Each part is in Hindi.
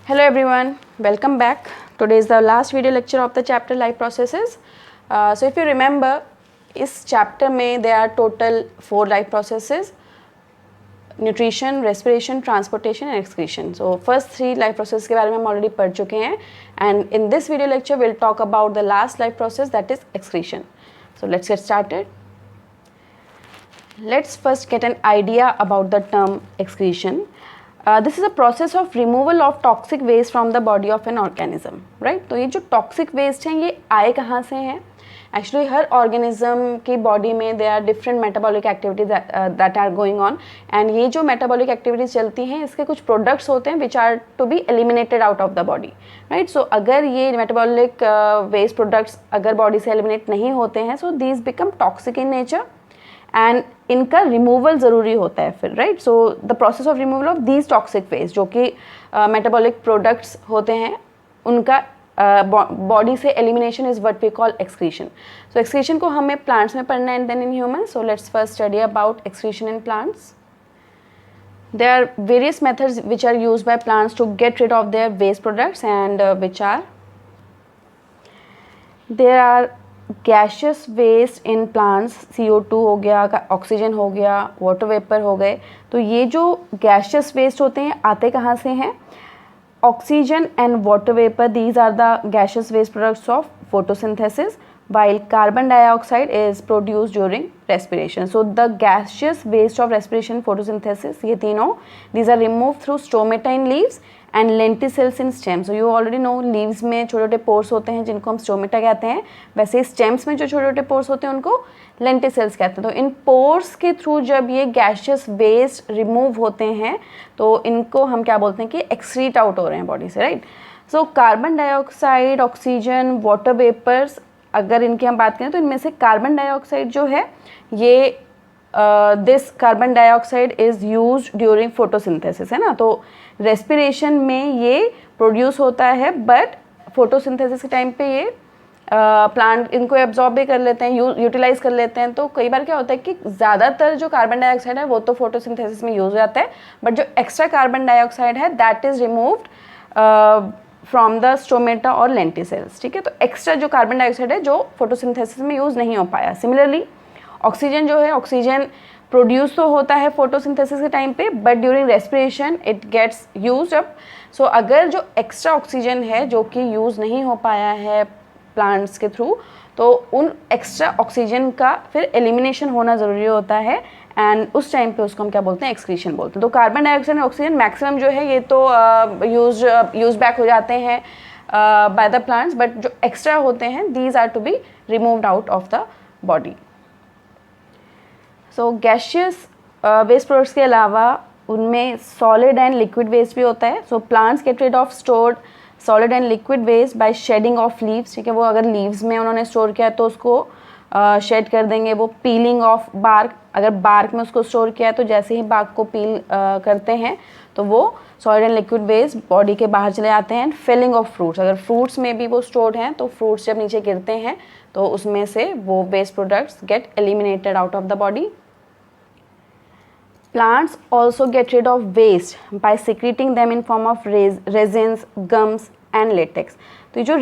Hello everyone, welcome back. Today is the last video lecture of the chapter life processes. So if you remember, इस chapter में there are total 4 life processes: nutrition, respiration, transportation and excretion. So first 3 life processes के बारे में हम already पढ़ चुके हैं, and in this video lecture we'll talk about the last life process, that is excretion. So let's get started. Let's first get an idea about the term excretion. This is a process of removal of toxic waste from the body of an organism, right? तो ये जो toxic waste हैं ये आए कहाँ से हैं? Actually हर organism की body में there are different metabolic activities that are going on, and ये जो metabolic activities चलती हैं इसके कुछ products होते हैं which are to be eliminated out of the body, right? So अगर ये metabolic waste products अगर body से eliminate नहीं होते हैं, so these become toxic in nature and इनका रिमूवल ज़रूरी होता है फिर, right? So the process of removal of these toxic waste जो कि मेटाबॉलिक प्रोडक्ट्स होते हैं उनका बॉडी से elimination is what we call excretion. So excretion को हमें प्लांट्स में पढ़ना है and then in human. So let's first study about excretion in plants. There are various methods which are used by plants to get rid of their waste products, and which are there are gaseous waste in plants. CO2 हो गया, ऑक्सीजन हो गया, वाटर वेपर हो गए. तो ये जो गैशियस वेस्ट होते हैं आते कहाँ से हैं? Oxygen and water vapour, these are the gaseous waste products of photosynthesis, while carbon dioxide is produced during respiration. So the gaseous waste of respiration, photosynthesis, ये तीनों these are removed through stomata in leaves and lenticels in stems. So you already know leaves में छोटे छोटे pores होते हैं जिनको हम stomata कहते हैं, वैसे stems में जो छोटे छोटे pores होते हैं उनको lenticels कहते हैं. तो इन pores के through जब ये gaseous waste remove होते हैं तो इनको हम क्या बोलते हैं कि excrete out हो रहे हैं body से, right? So carbon dioxide, oxygen, water vapors, अगर इनकी हम बात करें तो इनमें से कार्बन डाइऑक्साइड जो है ये this carbon dioxide is used during photosynthesis, है ना? तो रेस्पिरेशन में ये प्रोड्यूस होता है, बट फोटोसिंथेसिस के टाइम पे ये प्लांट इनको एब्जॉर्ब भी कर लेते हैं, यूटिलाइज कर लेते हैं. तो कई बार क्या होता है कि ज़्यादातर जो कार्बन डाइऑक्साइड है वो तो फोटोसिंथेसिस में यूज हो जाता है, बट जो एक्स्ट्रा कार्बन डाइऑक्साइड है that is removed from the stomata और लेंटिसेल्स, ठीक है? तो एक्स्ट्रा जो कार्बन डाइऑक्साइड है जो फोटोसिंथेसिस में यूज़ नहीं हो पाया. सिमिलरली ऑक्सीजन जो है, ऑक्सीजन प्रोड्यूस तो होता है फोटोसिंथेसिस के टाइम पे, but during respiration it gets used up. So अगर जो एक्स्ट्रा ऑक्सीजन है जो कि यूज़ नहीं हो पाया है प्लांट्स के थ्रू, तो उन एक्स्ट्रा ऑक्सीजन का फिर एलिमिनेशन होना ज़रूरी होता है, एंड उस टाइम पे उसको हम क्या बोलते हैं? एक्सक्रीशन बोलते हैं. तो कार्बन डाइऑक्साइड और ऑक्सीजन मैक्सिमम जो है ये तो यूज बैक हो जाते हैं बाय द प्लांट्स, बट जो एक्स्ट्रा होते हैं these are to be removed out of the body. So gaseous waste products के अलावा उनमें सॉलिड एंड लिक्विड वेस्ट भी होता है. So plants get rid of stored solid and liquid waste by shedding of leaves, ठीक है? वो अगर लीव्स में उन्होंने स्टोर किया है तो उसको शेड कर देंगे. वो पीलिंग ऑफ बार्क, अगर बार्क में उसको स्टोर किया है तो जैसे ही बार्क को पील करते हैं तो वो solid and liquid waste body के बाहर चले जाते हैं. फिलिंग ऑफ फ्रूट्स, अगर फ्रूट्स में भी वो स्टोर्ड हैं तो फ्रूट्स जब नीचे गिरते हैं तो उसमें से वो waste products get eliminated out of the body. Plants also get rid of waste by secreting them in form of resins, gums and latex. तो ये जो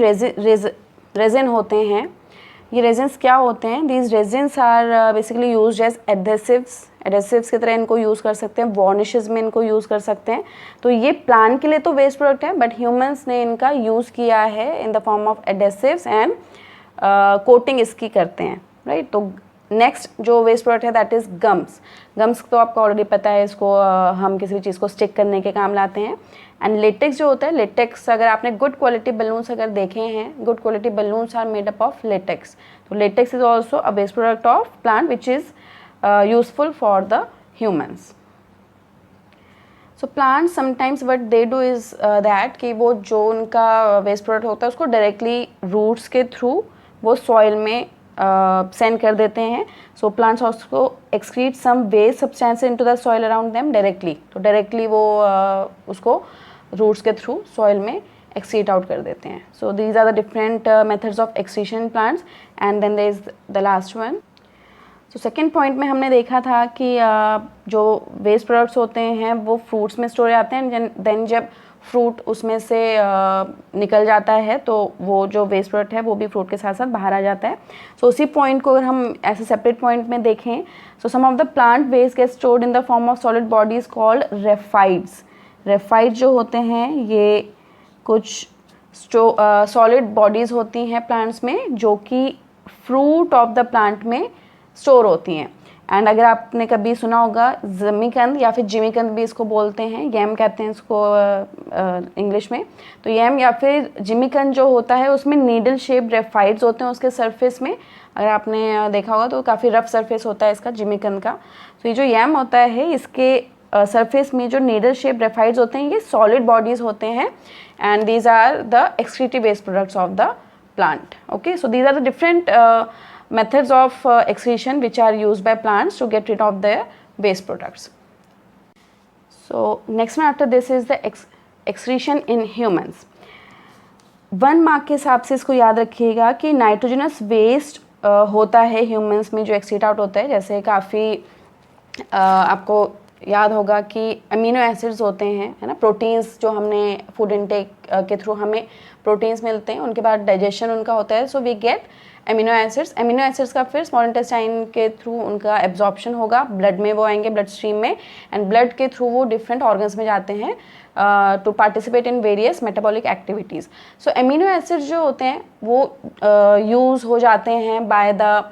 resin होते हैं, ये resins क्या होते हैं? These resins are basically used as adhesives की तरह इनको यूज़ कर सकते हैं, varnishes में इनको यूज़ कर सकते हैं. तो ये प्लांट के लिए तो वेस्ट प्रोडक्ट है, बट ह्यूमंस ने इनका यूज़ किया है in the form of adhesives and coating इसकी करते हैं, राइट? तो नेक्स्ट जो वेस्ट प्रोडक्ट है दैट इज़ गम्स तो आपको ऑलरेडी पता है, इसको हम किसी भी चीज़ को स्टिक करने के काम लाते हैं. एंड लेटेक्स जो होता है, लेटेक्स अगर आपने गुड क्वालिटी बलून्स अगर देखे हैं, good quality balloons are made up of latex. तो latex is also a waste product of plant which is useful for the humans. So plant sometimes what they do is that कि वो जो उनका वेस्ट प्रोडक्ट होता है उसको डायरेक्टली रूट्स के थ्रू वो सॉइल में सेंड कर देते हैं. So plants also excrete some waste substance into the soil around them directly. तो डायरेक्टली वो उसको रूट्स के थ्रू सॉइल में एक्सक्रीट आउट कर देते हैं. So these are the different methods of excretion in plants. And then there is the last one. तो सेकेंड पॉइंट में हमने देखा था कि जो वेस्ट प्रोडक्ट्स होते हैं वो फ्रूट्स में स्टोर आते हैं, देन जब फ्रूट उसमें से निकल जाता है तो वो जो वेस्ट प्रोडक्ट है वो भी फ्रूट के साथ साथ बाहर आ जाता है। सो उसी पॉइंट को अगर हम ऐसे सेपरेट पॉइंट में देखें, so some of the plant waste get stored in the form of solid bodies called raphides. Raphide जो होते हैं ये कुछ सॉलिड बॉडीज़ होती हैं प्लांट्स में जो कि फ्रूट ऑफ द प्लांट में स्टोर होती हैं। एंड अगर आपने कभी सुना होगा जिमीकंद या फिर जिमीकंद भी इसको बोलते हैं, यम कहते हैं इसको इंग्लिश में, तो यम या फिर जिमीकंद जो होता है उसमें नीडल शेप रेफाइड्स होते हैं उसके सरफेस में। अगर आपने देखा होगा तो काफ़ी रफ सरफेस होता है इसका जिमीकंद का। तो ये जो यम होता है इसके सरफेस में जो नीडल शेप रेफाइड्स होते हैं ये सॉलिड बॉडीज़ होते हैं, and these are the excretive waste products of the plant. Okay, so these are the different methods of excretion which are used by plants to get rid of their waste products. So next one after this is the excretion in humans. 1 mark के हिसाब से इसको याद रखिएगा कि नाइट्रोजनस वेस्ट होता है ह्यूमंस में जो एक्सक्रीट आउट होता है। जैसे काफ़ी आपको याद होगा कि अमीनो एसिड्स होते हैं, है ना, प्रोटीन्स जो हमने फूड इनटेक के थ्रू हमें प्रोटीन्स मिलते हैं, उनके बाद डाइजेशन उनका होता है, so we get amino acids. Amino acids का फिर स्मॉल इंटेस्टाइन के थ्रू उनका एब्जॉर्प्शन होगा, ब्लड में वो आएंगे, ब्लड स्ट्रीम में, एंड ब्लड के थ्रू वो डिफरेंट ऑर्गन्स में जाते हैं to participate in various metabolic activities. So amino acids जो होते हैं वो यूज़ हो जाते हैं बाय द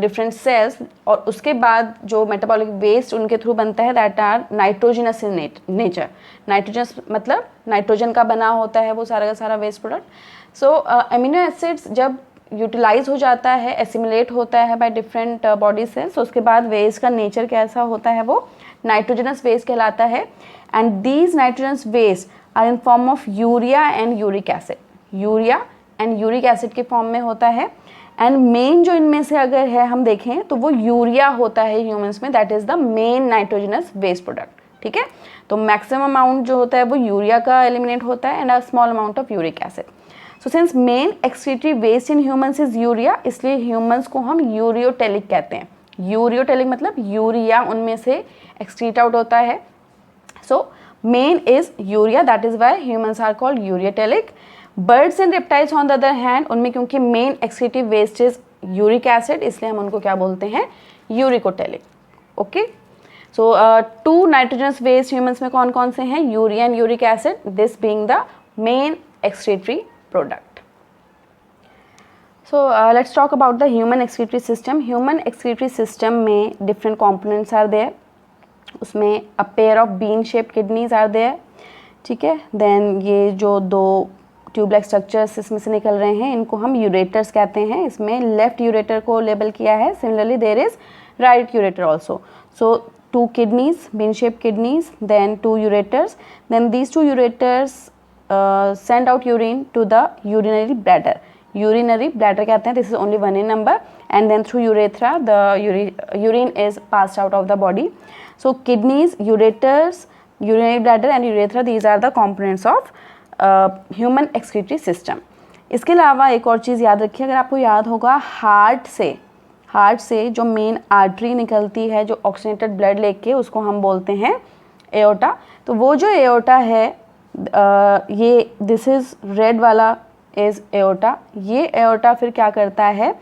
डिफरेंट सेल्स, और उसके बाद जो मेटाबॉलिक वेस्ट उनके थ्रू बनता है that are nitrogenous in nature. Nitrogenous मतलब नाइट्रोजन का बना होता है वो सारा का सारा waste product. So amino acids जब यूटिलाइज हो जाता है, एसिमुलेट होता है बाय डिफरेंट बॉडी सेल्स, तो उसके बाद वेस्ट का नेचर कैसा होता है वो नाइट्रोजनस वेस्ट कहलाता है। And these nitrogenous waste are in form of urea and uric acid. Urea and uric acid के फॉर्म में होता है, एंड मेन जो इनमें से अगर है हम देखें तो वो यूरिया होता है ह्यूमंस में, that is the main nitrogenous waste product. ठीक है, तो मैक्सिमम अमाउंट जो होता है वो यूरिया का एलिमिनेट होता है and a small amount of uric acid. So since main excretory waste in humans is urea, इसलिए ह्यूमंस को हम यूरियोटेलिक कहते हैं। यूरियोटेलिक मतलब यूरिया उनमें से एक्सक्रीट आउट होता है। So main is urea, that is why humans are called ureotelic. Birds and reptiles on the other hand, उनमें क्योंकि main excretive waste is uric acid, इसलिए हम उनको क्या बोलते हैं, uricotelic. Okay, so 2 nitrogenous waste humans में कौन कौन से हैं, urea and uric acid, this being the main excretory product. So let's talk about the human excretory system. Human excretory system में डिफरेंट कॉम्पोनेंट्स आर देयर। उसमें a pair of bean shape kidneys are there. ठीक है, देन ये जो 2 ट्यूबलाइक स्ट्रक्चर्स इसमें से निकल रहे हैं इनको हम यूरेटर्स कहते हैं। इसमें लेफ्ट यूरेटर को लेबल किया है, similarly there is right ureter also. So 2 kidneys, bean shape kidneys, then 2 ureters, then these 2 ureters send out urine to the urinary bladder. Urinary bladder कहते हैं, this is only 1 in number, and then through urethra the urine is passed out of the body. So kidneys, ureters, urinary bladder and urethra, these are the components of human excretory system. इसके अलावा एक और चीज़ याद रखिए, अगर आपको याद होगा हार्ट से जो मेन आर्टरी निकलती है जो ऑक्सीजनेटेड ब्लड लेके, उसको हम बोलते हैं एओर्टा। तो वो जो एओर्टा है ये दिस इज़ रेड वाला इज़ एओर्टा। ये एओर्टा फिर क्या करता है,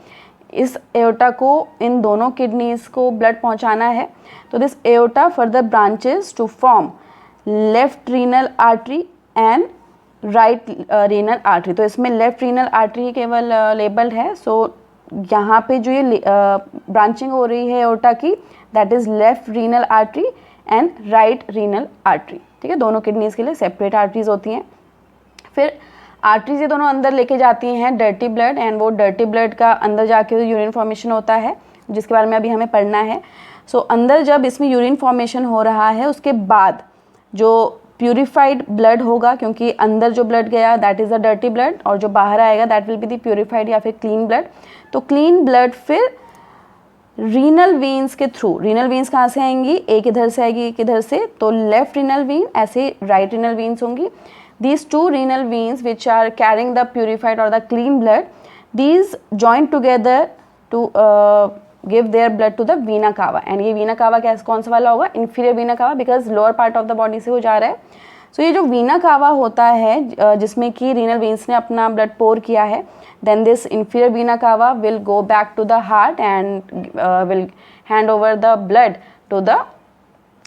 इस एओर्टा को इन दोनों किडनीज़ को ब्लड पहुंचाना है, तो this aorta further branches to form left renal artery and right renal artery. तो इसमें लेफ्ट रीनल आर्टरी केवल लेबल्ड है। सो यहाँ पे जो ये ब्रांचिंग हो रही है एओर्टा की, that is left renal artery and right renal artery. ठीक है, दोनों किडनीज़ के लिए सेपरेट आर्टरीज होती हैं। फिर आर्टरीज ये दोनों अंदर लेके जाती हैं डर्टी ब्लड, एंड वो डर्टी ब्लड का अंदर जाके यूरिन फॉर्मेशन होता है, जिसके बारे में अभी हमें पढ़ना है। सो अंदर जब इसमें यूरिन फॉर्मेशन हो रहा है उसके बाद जो प्यूरिफाइड ब्लड होगा, क्योंकि अंदर जो ब्लड गया that is the dirty blood, और जो बाहर आएगा that will be the purified या फिर क्लीन ब्लड। तो क्लीन ब्लड फिर रीनल वेन्स के थ्रू, रीनल वेन्स कहाँ से आएंगी, एक इधर से आएगी एक इधर से, तो लेफ्ट रीनल वेन, ऐसे राइट रीनल वेन्स होंगी। These 2 renal veins which are carrying the purified or the clean blood, these join together to give their blood to the vena cava, and ये वीना कावा कौन सा वाला होगा, इन्फीरियर वीना कावा, because lower part of the body से वो जा रहा है. सो ये जो वीना कावा होता है जिसमें कि रीनल वेन्स ने अपना ब्लड पोर किया है, then this inferior vena cava will go back to the heart and will hand over the blood to the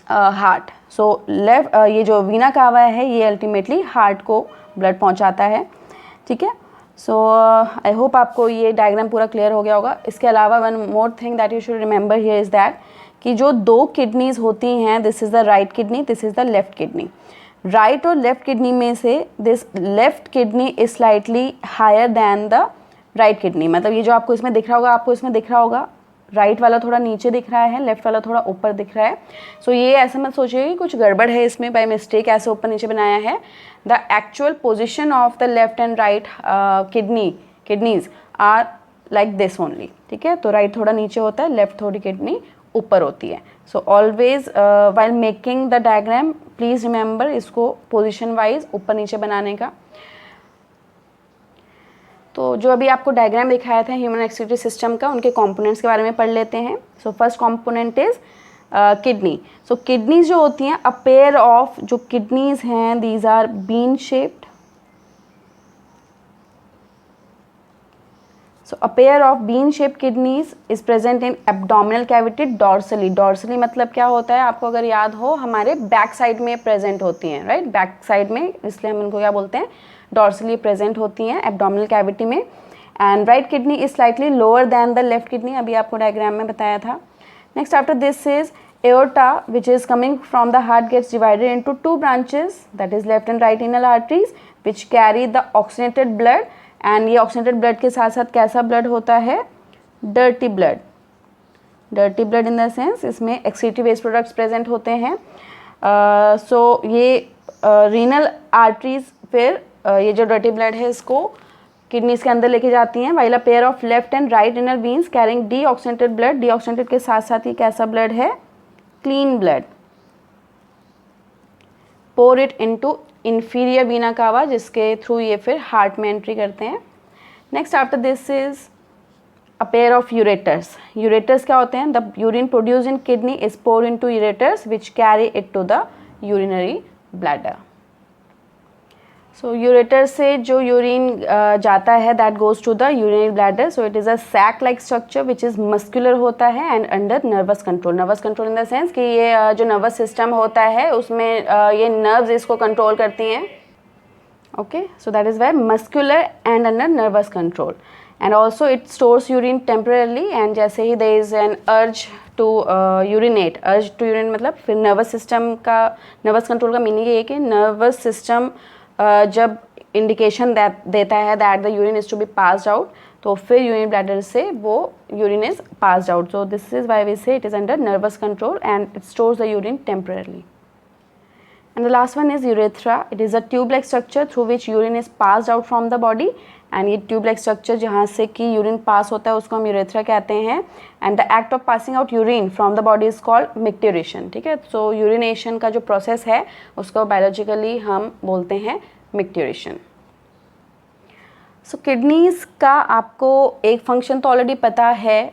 heart. So left ये जो वीना कावा है ये अल्टीमेटली हार्ट को ब्लड पहुंचाता है. ठीक है. सो आई होप आपको ये डायग्राम पूरा क्लियर हो गया होगा. इसके अलावा one more thing that you should remember here is that कि जो दो किडनीज होती हैं, this is the right kidney, this is the left kidney. Right और लेफ्ट किडनी में से this left kidney is slightly higher than the right kidney. मतलब ये जो आपको इसमें दिख रहा होगा राइट वाला थोड़ा नीचे दिख रहा है, लेफ्ट वाला थोड़ा ऊपर दिख रहा है. सो ये ऐसा मत सोचिए कि कुछ गड़बड़ है इसमें, बाय मिस्टेक ऐसे ऊपर नीचे बनाया है. The actual position of the left and right kidneys are like this only. ठीक है. तो राइट थोड़ा नीचे होता है, लेफ्ट थोड़ी किडनी ऊपर होती है. So always while making the diagram please remember इसको पोजीशन वाइज ऊपर नीचे बनाने का. तो जो अभी आपको डायग्राम दिखाया था ह्यूमन एक्सक्रीटरी सिस्टम का, उनके कंपोनेंट्स के बारे में पढ़ लेते हैं. So first component is kidney. So kidneys जो होती हैं, अ पेयर ऑफ जो किडनीज हैं, these are bean shaped. So a pair of bean-shaped kidneys is present in abdominal cavity dorsally. Dorsally मतलब क्या होता है, आपको अगर याद हो, हमारे बैक साइड में प्रेजेंट होती हैं, राइट, बैक साइड में, इसलिए हम इनको क्या बोलते हैं, डॉर्सली प्रेजेंट होती हैं एब्डोमिनल कैविटी में. And right kidney is slightly lower than the left kidney, अभी आपको डायग्राम में बताया था. Next after this is aorta, which is coming from the heart, gets divided into two branches, that is left and right renal arteries, which carry the oxygenated blood. And ये ऑक्सीजनेटेड ब्लड के साथ साथ कैसा ब्लड होता है, dirty blood. Dirty blood in the sense इसमें एक्सक्रीटरी वेस्ट प्रोडक्ट्स प्रेजेंट होते हैं. सो ये रीनल आर्टरीज फिर ये जो डर्टी ब्लड है इसको किडनीज के अंदर लेके जाती हैं. While a pair of left and right renal veins carrying deoxygenated blood. Deoxygenated के साथ साथ ये कैसा ब्लड है, clean blood. Pour it into inferior vena cava, जिसके थ्रू ये फिर हार्ट में एंट्री करते हैं. Next after this is a pair of ureters. Ureters क्या होते हैं, the urine produce in kidney is pour into ureters which carry it to the urinary bladder. So ureter से जो यूरिन जाता है that goes to the urinary bladder. So it is a sac like structure which is muscular होता है and under nervous control. Nervous control in the sense कि ये जो नर्वस सिस्टम होता है उसमें ये नर्व्स इसको कंट्रोल करती हैं. Okay, so that is why muscular and under nervous control. And also it stores urine temporarily, and जैसे ही there is an urge to urinate, urge to urine मतलब फिर नर्वस सिस्टम का, नर्वस कंट्रोल का मीनिंग ये है कि नर्वस सिस्टम जब इंडिकेशन देता है that the urine is to be passed out, तो फिर यूरिन ब्लैडर से वो urine is passed out. So this is why we से it is under nervous control and it stores the urine temporarily. And the last one is urethra. It is a tube like structure through which urine is passed out from the body. And ये ट्यूब लाइक स्ट्रक्चर जहाँ से कि यूरिन पास होता है उसको हम यूरेथ्रा कहते हैं. And the act of passing out urine from the body is called micturition. ठीक है. सो यूरिनेशन का जो प्रोसेस है उसको बायोलॉजिकली हम बोलते हैं मिक्ट्यूरेशन. सो किडनीज का आपको एक फंक्शन तो ऑलरेडी पता है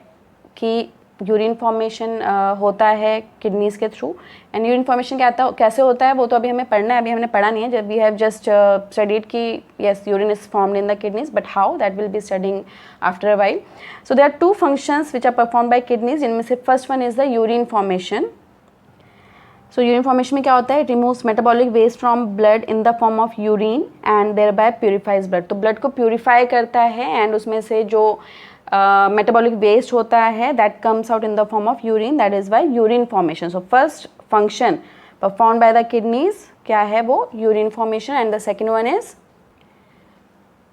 कि यूरिन फॉर्मेशन होता है किडनीज के थ्रू. एंड यूरिन फॉर्मेशन कैसे होता है वो तो अभी हमें पढ़ना है, अभी हमने पढ़ा नहीं है. जब वी हैव जस्ट स्टडीड कि yes urine is formed in the kidneys, but how, that will be studying after a while. So there are two functions which are perform by kidneys. इनमें से first one is the urine formation. So urine formation में क्या होता है, it removes metabolic waste from blood in the form of urine and thereby purifies blood. तो ब्लड को प्यूरिफाई करता है एंड उसमें से जो मेटाबॉलिक वेस्ट होता है that comes out in the form of urine, that is by urine formation. So first function perform by the kidneys क्या है, वो urine formation. And the second one is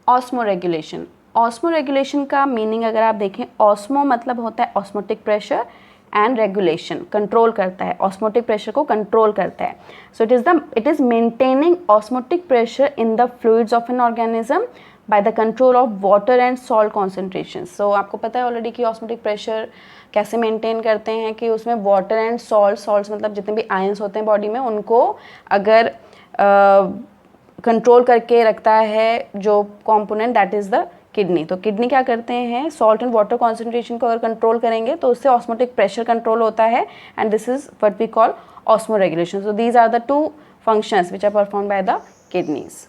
osmo regulation. Osmo regulation का मीनिंग अगर आप देखें, ऑस्मो मतलब होता है osmotic pressure and regulation, control करता है, ऑस्मोटिक प्रेशर को कंट्रोल करता है. सो it is maintaining osmotic pressure in the fluids of N organism by the control of water and salt concentration. So आपको पता है ऑलरेडी कि ऑस्मोटिक प्रेशर कैसे मेंटेन करते हैं कि उसमें वाटर एंड सॉल्ट्स मतलब जितने भी आयंस होते हैं बॉडी में उनको अगर कंट्रोल करके रखता है जो component, that is the kidney. तो किडनी क्या करते हैं, सॉल्ट एंड वाटर कॉन्सेंट्रेशन को अगर कंट्रोल करेंगे तो उससे ऑस्मोटिक प्रेशर कंट्रोल होता है, and this is what we call osmoregulation. So these are the two functions which are perform by the kidneys.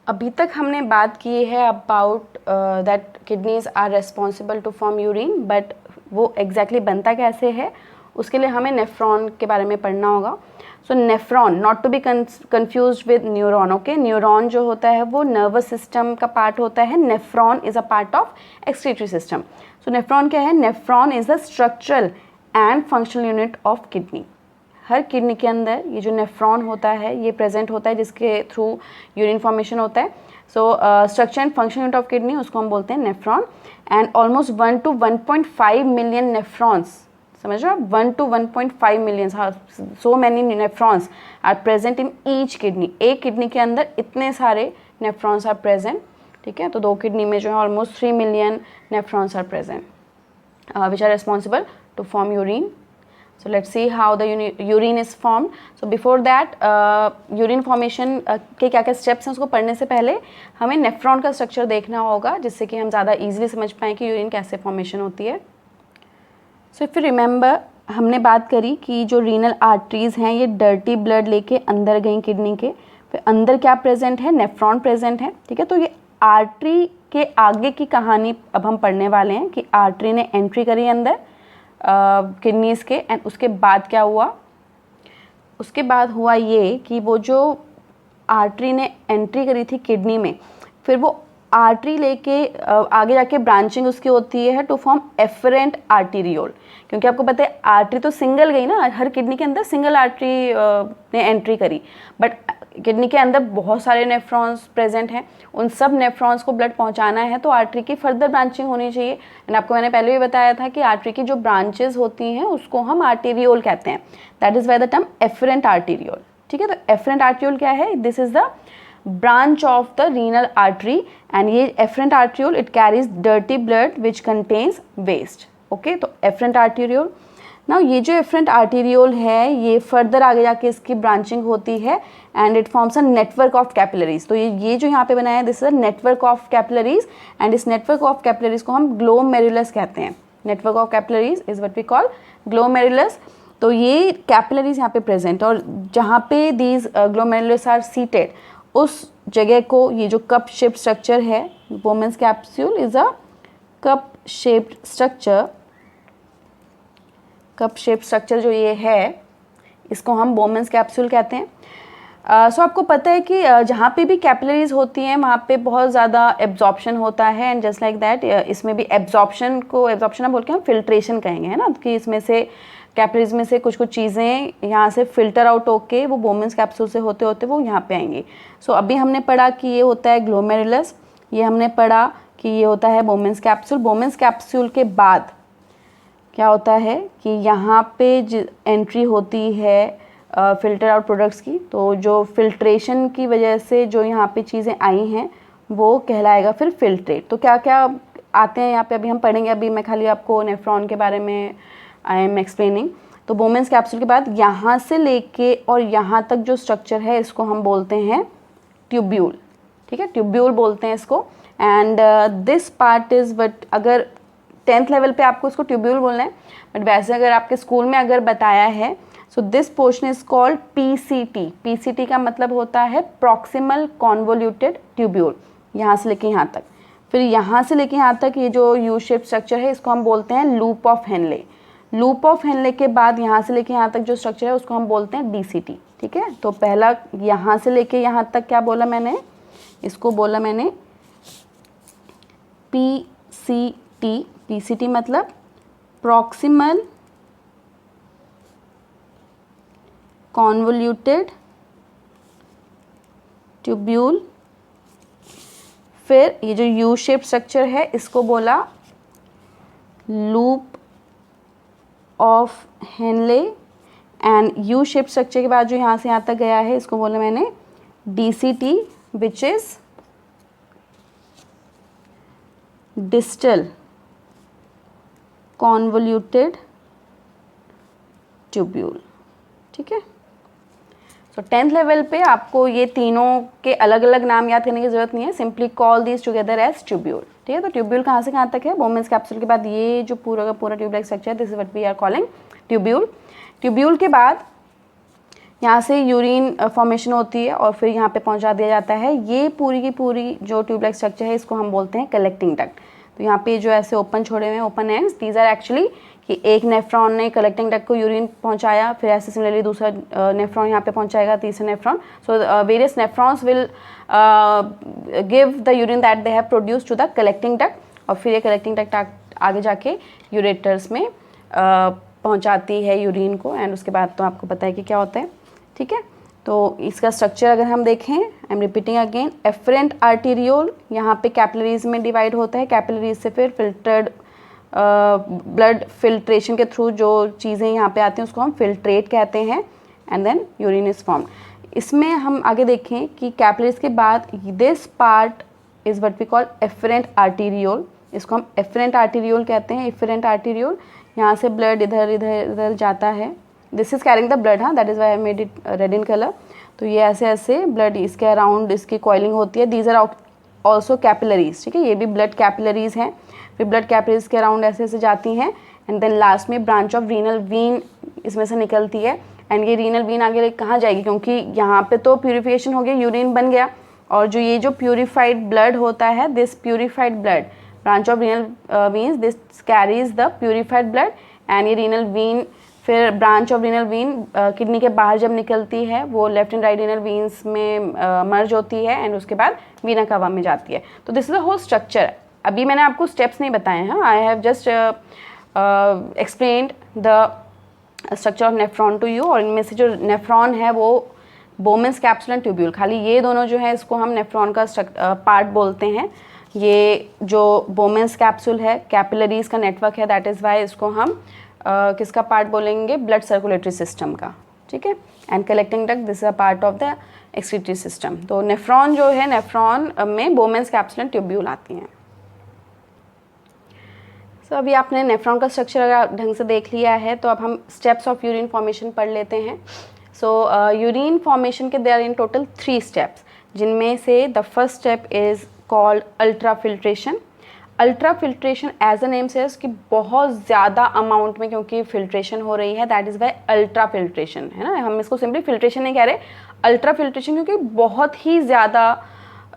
अभी तक हमने बात की है about that kidneys are responsible to form urine, but वो एग्जैक्टली बनता कैसे है उसके लिए हमें नेफ्रॉन के बारे में पढ़ना होगा। So nephron, not to be confuse with neuron, okay. Neuron जो होता है वो नर्वस सिस्टम का पार्ट होता है, nephron is a part of excretory system. So nephron क्या है, nephron is the structural and functional unit of kidney. Her kidney के अंदर ये जो नेफ्रॉन होता है ये प्रेजेंट होता है, जिसके थ्रू यूरिन फॉर्मेशन होता है। So structure and function unit of kidney, उसको हम बोलते हैं nephron. And almost 1 to 1.5 million nephrons, समझ रहे हो, 1 to 1.5 million, so many nephrons are present in each kidney. एक किडनी के अंदर इतने सारे नेफ्रॉन्स आर प्रेजेंट, ठीक है। तो 2 किडनी में जो है almost 3 million nephrons are present which are responsible to form urine. So let's see how the urine is formed. So before that, urine formation के क्या क्या steps हैं उसको पढ़ने से पहले हमें नेफ्रॉन का स्ट्रक्चर देखना होगा, जिससे कि हम ज़्यादा easily समझ पाएँ कि यूरिन कैसे फॉर्मेशन होती है। So if you remember, हमने बात करी कि जो रीनल आर्टरीज़ हैं ये डर्टी ब्लड लेके अंदर गई किडनी के, फिर अंदर क्या प्रेजेंट है, नेफ्रॉन प्रेजेंट है, ठीक है। तो ये आर्टरी के आगे की कहानी अब हम पढ़ने वाले हैं कि आर्टरी ने एंट्री करी अंदर किडनीज़ के, एंड उसके बाद क्या हुआ। उसके बाद हुआ ये कि वो जो आर्टरी ने एंट्री करी थी किडनी में, फिर वो आर्टरी लेके आगे जाके ब्रांचिंग उसकी होती है टू फॉर्म एफरेंट आर्टीरियोल, क्योंकि आपको पता है आर्टरी तो सिंगल गई ना, हर किडनी के अंदर सिंगल आर्टरी ने एंट्री करी, बट किडनी के अंदर बहुत सारे नेफ्रॉन्स प्रेजेंट हैं, उन सब नेफ्रॉन्स को ब्लड पहुंचाना है तो आर्टरी की फर्दर ब्रांचिंग होनी चाहिए। एंड आपको मैंने पहले भी बताया था कि आर्टरी की जो ब्रांचेस होती हैं उसको हम आर्टेरियोल कहते हैं, that is why the term afferent arteriole, ठीक है। तो एफरेंट आर्टेरियोल क्या है, this is the branch of the renal artery, and ये efferent arteriole it carries dirty blood which contains waste, okay। तो efferent arteriole, now ये जो efferent arteriole है ये further आगे जाके इसकी branching होती है and it forms a network of capillaries। तो ये जो यहाँ पे बनाया है this is a network of capillaries, and इस network of capillaries को हम glomerulus कहते हैं। network of capillaries is what we call glomerulus। तो ये capillaries यहाँ पे present, और जहाँ पे these glomerulus are seated उस जगह को ये जो कप शेप्ड स्ट्रक्चर है, बोमेंस capsule is a cup shaped structure. Cup shaped structure जो ये है इसको हम बोमेंस कैप्सूल कहते हैं। सो आपको पता है कि जहाँ पे भी कैपिलरीज होती हैं वहाँ पे बहुत ज़्यादा एब्जॉर्प्शन होता है, एंड जस्ट लाइक दैट इसमें भी एब्जॉर्प्शन ना बोल के हम फिल्ट्रेशन कहेंगे, है ना, कि इसमें से कैपिलरीज में से कुछ चीज़ें यहाँ से फिल्टर आउट होके वो बोमेंस कैप्सूल से होते होते वो यहाँ पे आएंगी। सो अभी हमने पढ़ा कि ये होता है ग्लोमेरुलस, ये हमने पढ़ा कि ये होता है बोमेंस कैप्सूल। बोमेंस कैप्सूल के बाद क्या होता है कि यहाँ पे एंट्री होती है फिल्टर आउट प्रोडक्ट्स की, तो जो फिल्ट्रेशन की वजह से जो यहाँ पे चीज़ें आई हैं वो कहलाएगा फिर फिल्ट्रेट। तो क्या क्या आते हैं यहाँ पे अभी हम पढ़ेंगे, अभी मैं खाली आपको नेफ्रॉन के बारे में आई एम एक्सप्लेनिंग। तो बोमेंस कैप्सूल के बाद यहाँ से लेके और यहाँ तक जो स्ट्रक्चर है इसको हम बोलते हैं ट्यूब्यूल, ठीक है, ट्यूब्यूल बोलते हैं इसको। And this part is but अगर 10th लेवल पे आपको इसको ट्यूब्यूल बोलना है, बट वैसे अगर आपके स्कूल में अगर बताया है, so this portion is called PCT। PCT का मतलब होता है प्रॉक्सिमल कॉन्वोल्यूटेड ट्यूब्यूल, यहाँ से लेके यहाँ तक। फिर यहाँ से लेके यहाँ तक ये जो यू शेप स्ट्रक्चर है इसको हम बोलते हैं loop of Henle. Loop of Henle के बाद यहाँ से लेके यहाँ तक जो स्ट्रक्चर है उसको हम बोलते हैं DCT, ठीक है। तो पहला यहाँ से लेके यहाँ तक क्या बोला मैंने, इसको बोला मैंने PCT। PCT मतलब प्रॉक्सिमल कॉन्वोल्यूटेड ट्यूब्यूल। फिर ये जो यू शेप स्ट्रक्चर है इसको बोला loop of Henle, and U shape structure के बाद जो यहाँ से यहाँ तक गया है इसको बोला मैंने DCT, which is distal convoluted tubule, ठीक है। तो 10th लेवल पे आपको ये तीनों के अलग अलग नाम याद करने की ज़रूरत नहीं है, simply call these together as tubule. ठीक है, तो ट्यूब्यूल कहाँ से कहाँ तक है, बोमेंस कैप्सूल के बाद ये जो पूरा का पूरा ट्यूब लाइक स्ट्रक्चर है, this is what we are calling tubule. Tubule के बाद यहाँ से यूरिन फॉर्मेशन होती है और फिर यहाँ पे पहुँचा दिया जाता है। ये पूरी की पूरी जो ट्यूब लाइक स्ट्रक्चर है इसको हम बोलते हैं कलेक्टिंग डक्ट। तो यहाँ पे जो ऐसे ओपन छोड़े हुए हैं, open ends, these are actually कि एक नेफ्रॉन ने कलेक्टिंग डक्ट को यूरिन पहुँचाया, फिर ऐसे सिमिलरली दूसरा नेफ्रॉन यहाँ पे पहुँचाएगा, तीसरा nephron. So various nephrons will give the urine that they have produce to the collecting duct, और फिर ये कलेक्टिंग डक्ट आगे जाके यूरेटर्स में पहुँचाती है यूरिन को, एंड उसके बाद तो आपको पता है कि क्या होता है। ठीक है, तो इसका स्ट्रक्चर अगर हम देखें, I am repeating again, afferent arteriole यहाँ पे कैपिलरीज में डिवाइड होता है, कैपिलरीज से फिर फिल्टर्ड ब्लड फिल्ट्रेशन के थ्रू जो चीज़ें यहाँ पे आती हैं उसको हम फिल्ट्रेट कहते हैं, and then urine is formed. इसमें हम आगे देखें कि कैपिलरीज के बाद this part is what we call efferent arteriole, इसको हम एफरेंट आर्टीरियोल कहते हैं। एफरेंट आर्टीरियोल, यहाँ से ब्लड इधर इधर इधर जाता है, this is carrying the blood, हाँ, that is why I made it red in colour. तो ये ऐसे ऐसे ब्लड इसके अराउंड इसकी कॉइलिंग होती है, दीज आर ऑल्सो कैपिलरीज। ठीक है, ये भी ब्लड कैपिलरीज हैं, फिर ब्लड कैपिलरीज के अराउंड ऐसे ऐसे जाती हैं, एंड देन लास्ट में ब्रांच ऑफ रीनल वीन इसमें से निकलती है, एंड ये रीनल वीन आगे कहाँ जाएगी, क्योंकि यहाँ पे तो प्यूरिफिकेशन हो गया, यूरिन बन गया, और जो ये जो प्यूरिफाइड ब्लड होता है, this purified blood, branch of renal veins, this carries the purified blood, and ये रीनल वीन फिर branch of renal vein kidney के बाहर जब निकलती है वो left and right renal veins में मर्ज होती है, एंड उसके बाद वीना कावा में जाती है। तो this is the whole structure. अभी मैंने आपको स्टेप्स नहीं बताए हैं, I have just explained the structure of nephron to you, और इनमें से जो नेफ्रॉन है वो बोमेंस कैप्सूल एंड ट्यूब्यूल, खाली ये दोनों जो है इसको हम नेफ्रॉन का पार्ट बोलते हैं। ये जो बोमेंस कैप्सूल है, कैपिलरीज का नेटवर्क है, दैट इज़ वाई इसको हम किसका पार्ट बोलेंगे, ब्लड सर्कुलेटरी सिस्टम का। ठीक है, and collecting duct, this is a part of the excretory system. तो नेफ्रॉन जो है, नेफ्रॉन में बोमेंस कैप्सूल एंड ट्यूब्यूल आती हैं। सो अभी आपने नेफ्रॉन का स्ट्रक्चर अगर ढंग से देख लिया है, तो अब हम स्टेप्स ऑफ यूरिन फॉर्मेशन पढ़ लेते हैं। सो यूरिन फॉर्मेशन के there are in total 3 steps, जिनमें से the first step is called ultrafiltration. Ultrafiltration as a name says कि बहुत ज़्यादा अमाउंट में क्योंकि फिल्ट्रेशन हो रही है, that is by ultra filtration, है ना। हम इसको सिंपली फिल्ट्रेशन नहीं कह रहे, अल्ट्रा फिल्ट्रेशन, क्योंकि बहुत ही ज़्यादा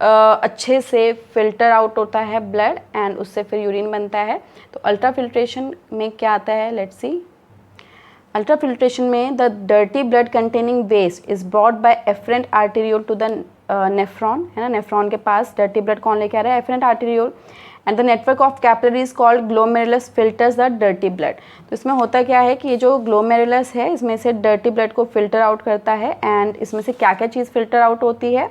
अच्छे से फिल्टर आउट होता है ब्लड, एंड उससे फिर यूरिन बनता है। तो अल्ट्रा फिल्ट्रेशन में क्या आता है, लेट्स सी। अल्ट्रा फिल्ट्रेशन में the dirty blood containing waste is brought by afferent arteriole to the nephron, है ना। नेफ्रॉन के पास डर्टी ब्लड कौन लेके आ रहा है, afferent arteriole, and the network of capillaries called glomerulus filters the dirty blood. तो इसमें होता क्या है कि ये जो ग्लोमेरुलस है इसमें से डर्टी ब्लड को फिल्टर आउट करता है, एंड इसमें से क्या क्या चीज़ फिल्टर आउट होती है,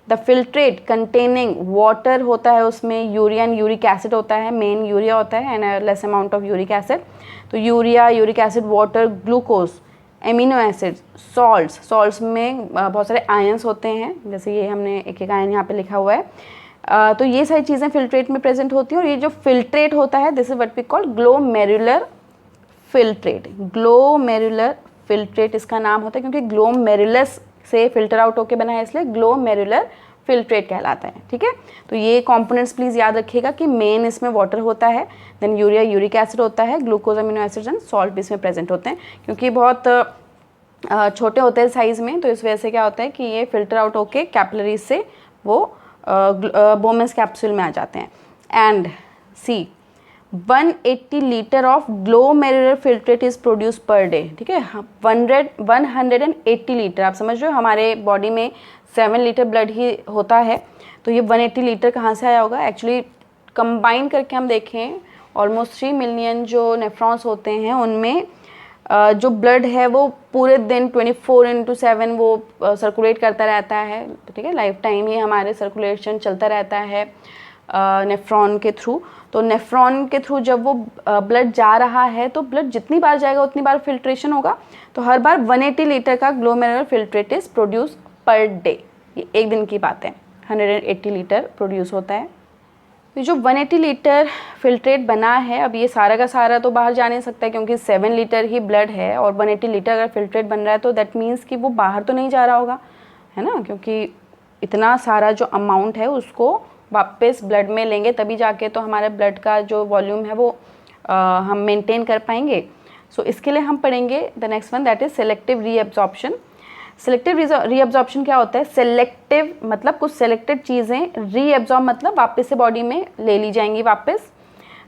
द फिल्ट्रेट कंटेनिंग वाटर होता है, उसमें यूरिया एंड यूरिक एसिड होता है, मेन यूरिया होता है and less amount of uric acid. तो urea, uric acid, water, glucose, amino acid, salts में बहुत सारे आयंस होते हैं, जैसे ये हमने एक एक आयन यहाँ पे लिखा हुआ है। तो ये सारी चीज़ें फिल्ट्रेट में प्रेजेंट होती हैं, और ये जो फिल्ट्रेट होता है this is what we call glomerular filtrate. Glomerular filtrate इसका नाम होता है क्योंकि ग्लोमेरुलस से फिल्टर आउट होकर बना है, इसलिए ग्लोमेरुलर फिल्ट्रेट कहलाता है। ठीक है, तो ये कंपोनेंट्स प्लीज़ याद रखिएगा कि मेन इसमें वाटर होता है, देन यूरिया, यूरिक एसिड होता है, glucose, amino acid and salt भी इसमें प्रेजेंट होते हैं। क्योंकि बहुत छोटे होते हैं साइज़ में, तो इस वजह से क्या होता है कि ये फिल्टर आउट होके कैपिलरीज से वो बोमेंस कैप्सूल में आ जाते हैं। And see 180 litre of glomerular filtrate is produce per day. ठीक है, 180 लीटर, आप समझ रहे हो, हमारे बॉडी में 7 लीटर ब्लड ही होता है, तो ये 180 लीटर कहाँ से आया होगा। एक्चुअली कंबाइन करके हम देखें, ऑलमोस्ट 3 मिलियन जो नेफ्रॉन्स होते हैं उनमें जो ब्लड है वो पूरे दिन 24/7 वो सर्कुलेट करता रहता है। ठीक है, लाइफ टाइम ही हमारे सर्कुलेशन चलता रहता है नेफ्रॉन के थ्रू। तो नेफ्रॉन के थ्रू जब वो ब्लड जा रहा है, तो ब्लड जितनी बार जाएगा उतनी बार फिल्ट्रेशन होगा, तो हर बार 180 लीटर का glomerular filtrate is produce per day. ये एक दिन की बात है, 180 लीटर प्रोड्यूस होता है। तो जो 180 लीटर फिल्ट्रेट बना है, अब ये सारा का सारा तो बाहर जा नहीं सकता है क्योंकि 7 लीटर ही ब्लड है, और 180 लीटर अगर फिल्ट्रेट बन रहा है तो दैट मीन्स कि वो बाहर तो नहीं जा रहा होगा, है ना, क्योंकि इतना सारा जो अमाउंट है उसको वापस ब्लड में लेंगे तभी जाके तो हमारे ब्लड का जो वॉल्यूम है वो हम मेंटेन कर पाएंगे। सो इसके लिए हम पढ़ेंगे the next one, that is selective reabsorption. Selective reabsorption क्या होता है? सेलेक्टिव मतलब कुछ सेलेक्टेड चीज़ें, रीअब्जॉर्ब मतलब वापस से बॉडी में ले ली जाएंगी वापस।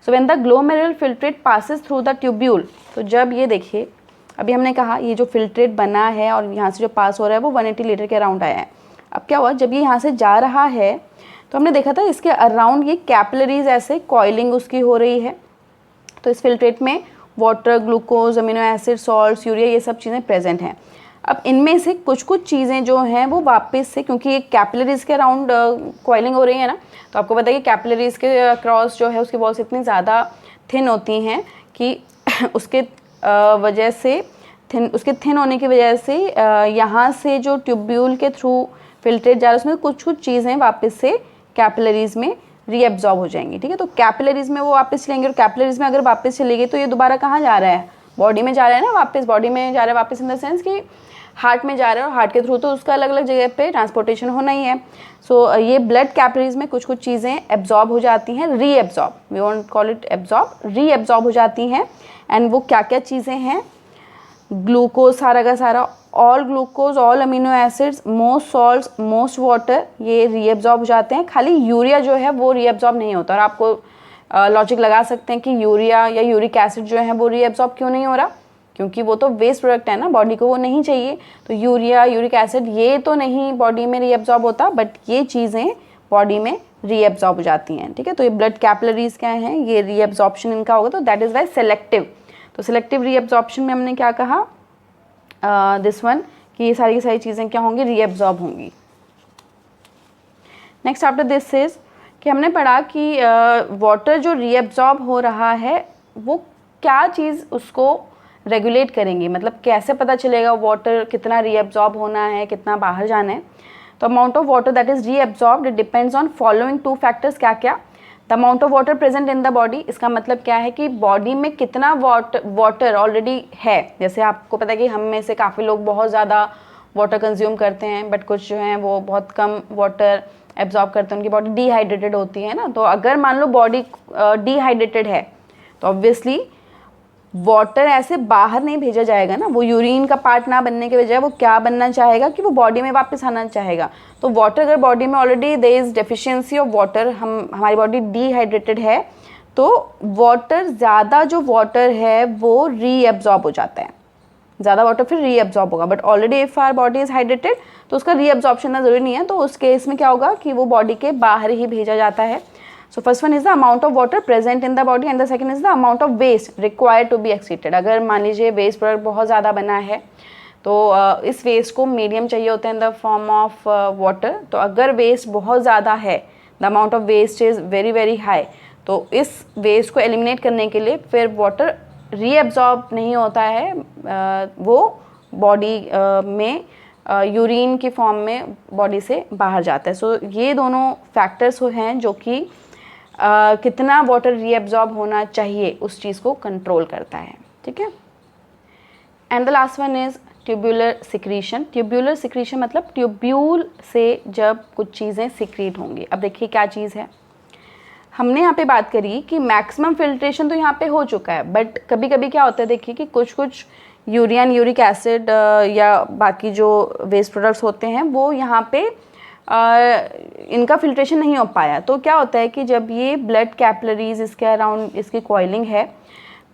So when the glomerular filtrate passes through the tubule, तो जब ये देखिए अभी हमने कहा ये जो फिल्ट्रेट बना है और यहाँ से जो पास हो रहा है वो 180 लीटर के अराउंड आया है। अब क्या हुआ, जब ये यहाँ से जा रहा है तो हमने देखा था इसके अराउंड ये कैपिलरीज ऐसे कॉइलिंग उसकी हो रही है। तो इस फिल्ट्रेट में water, glucose, amino acid, salts, urea, ये सब चीज़ें प्रेजेंट हैं। अब इनमें से कुछ कुछ चीज़ें जो हैं वो वापस से, क्योंकि ये कैपिलरीज के अराउंड कॉइलिंग हो रही है ना, तो आपको पता है कि कैपिलरीज के क्रॉस जो है उसकी वॉल्स इतनी ज़्यादा थिन होती हैं कि उसके वजह से उसके थिन होने की वजह से यहाँ से जो ट्यूब्यूल के थ्रू फिल्ट्रेट जा रहा है उसमें कुछ कुछ चीज़ें वापस से कैपिलरीज में रीअब्जॉर्ब हो जाएंगी। ठीक है, तो कैपिलरीज में वो वापस चलेंगे, और कैपिलरीज में अगर वापस चली गई तो ये दोबारा कहाँ जा रहा है? बॉडी में जा रहा है ना, वापस बॉडी में जा रहा है, वापस इन द सेंस कि हार्ट में जा रहा है, और हार्ट के थ्रू तो उसका अलग अलग जगह पे ट्रांसपोर्टेशन होना ही है। सो ये ब्लड कैपिलरीज में कुछ कुछ चीज़ें एब्जॉर्ब हो जाती हैं, reabsorb, we won't call it absorb, reabsorb हो जाती हैं। एंड वो क्या क्या चीज़ें हैं? ग्लूकोज सारा का सारा, all glucose, all amino acids, most salts, most water, ये रीअब्जॉर्ब हो जाते हैं। खाली यूरिया जो है वो रीअब्जॉर्ब नहीं होता। और आपको लॉजिक लगा सकते हैं कि यूरिया या यूरिक एसिड जो है वो रीअब्जॉर्ब क्यों नहीं हो रहा, क्योंकि वो तो वेस्ट प्रोडक्ट है ना, बॉडी को वो नहीं चाहिए। तो यूरिया, यूरिक एसिड ये तो नहीं बॉडी में रीअब्जॉर्ब होता, बट ये चीज़ें बॉडी में रीअब्जॉर्ब हो जाती हैं। ठीक है, तो ये ब्लड कैपिलरीज क्या हैं, ये रीअब्जॉर्प्शन इनका होगा, तो दैट इज़ वाई सेलेक्टिव। तो सिलेक्टिव रीअब्जॉर्प्शन में हमने क्या कहा, दिस वन, कि ये सारी की सारी चीज़ें क्या होंगी? रीअब्जॉर्ब होंगी। नेक्स्ट आफ्टर दिस इज कि हमने पढ़ा कि वाटर जो रीअब्जॉर्ब हो रहा है वो क्या चीज़ उसको रेगुलेट करेंगी, मतलब कैसे पता चलेगा वाटर कितना रीअब्जॉर्ब होना है, कितना बाहर जाना है। तो amount of water that is reabsorbed it depends on following two factors, क्या क्या? The amount of water present in the body, इसका मतलब क्या है कि बॉडी में कितना वाटर ऑलरेडी है। जैसे आपको पता है कि हम में से काफ़ी लोग बहुत ज़्यादा वाटर कंज्यूम करते हैं, बट कुछ जो हैं वो बहुत कम वाटर एब्जॉर्ब करते हैं, उनकी बॉडी डिहाइड्रेटेड होती है ना। तो अगर मान लो बॉडी डिहाइड्रेटेड है तो ऑब्वियसली वाटर ऐसे बाहर नहीं भेजा जाएगा ना, वो यूरिन का पार्ट ना बनने के बजाय वो क्या बनना चाहेगा कि वो बॉडी में वापस आना चाहेगा। तो वाटर अगर बॉडी में already there is deficiency of water, हमारी बॉडी डिहाइड्रेटेड है, तो वाटर, ज़्यादा जो वाटर है वो रीअब्जॉर्ब हो जाता है, ज़्यादा वाटर फिर रीअब्जॉर्ब होगा। But already if our body is hydrated तो उसका रीअब्जॉर्प्शन ना जरूरी नहीं है, तो उस केस में क्या होगा कि वो बॉडी के बाहर ही भेजा जाता है। So first one is the amount of water present in the body and the second is the amount of waste required to be excreted। अगर मान लीजिए वेस्ट प्रोडक्ट बहुत ज़्यादा बना है तो इस वेस्ट को मीडियम चाहिए होता है in the form of water. तो अगर वेस्ट बहुत ज़्यादा है, the amount of waste is very very high, तो इस वेस्ट को एलिमिनेट करने के लिए फिर वाटर रीअब्जॉर्ब नहीं होता है, वो बॉडी में यूरिन की फॉर्म में बॉडी से बाहर जाता है। सो ये दोनों फैक्टर्स हैं जो कि कितना वाटर रीअब्जॉर्ब होना चाहिए उस चीज़ को कंट्रोल करता है। ठीक है, and the last one is tubular secretion. Tubular secretion मतलब ट्यूब्यूल से जब कुछ चीज़ें सिक्रीट होंगी। अब देखिए क्या चीज़ है, हमने यहाँ पे बात करी कि मैक्सिमम फिल्ट्रेशन तो यहाँ पे हो चुका है, बट कभी कभी क्या होता है देखिए कि कुछ कुछ यूरियन, यूरिक एसिड या बाकी जो वेस्ट प्रोडक्ट्स होते हैं वो यहाँ पे इनका फिल्ट्रेशन नहीं हो पाया। तो क्या होता है कि जब ये ब्लड कैपिलरीज इसके अराउंड इसकी कॉइलिंग है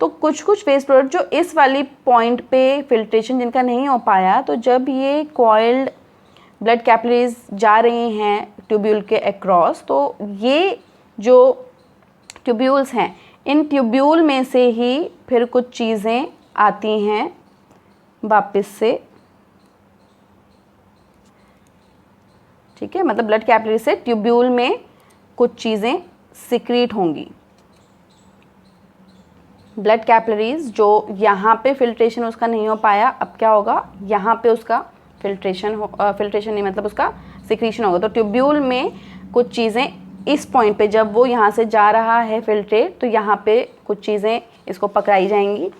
तो कुछ कुछ वेस्ट प्रोडक्ट जो इस वाली पॉइंट पे फिल्ट्रेशन जिनका नहीं हो पाया, तो जब ये कॉइल्ड ब्लड कैपिलरीज जा रही हैं ट्यूब्यूल के अक्रॉस, तो ये जो ट्यूब्यूल्स हैं इन ट्यूब्यूल में से ही फिर कुछ चीज़ें आती हैं वापस से। ठीक है, मतलब ब्लड कैपिलरी से ट्यूब्यूल में कुछ चीज़ें सिक्रीट होंगी। ब्लड कैपिलरीज जो यहाँ पे फिल्ट्रेशन उसका नहीं हो पाया, अब क्या होगा, यहाँ पे उसका फिल्ट्रेशन नहीं मतलब उसका सिक्रीशन होगा। तो ट्यूब्यूल में कुछ चीज़ें इस पॉइंट पे जब वो यहाँ से जा रहा है फिल्ट्रेट, तो यहाँ पे कुछ चीज़ें इसको पकड़ाई जाएंगी।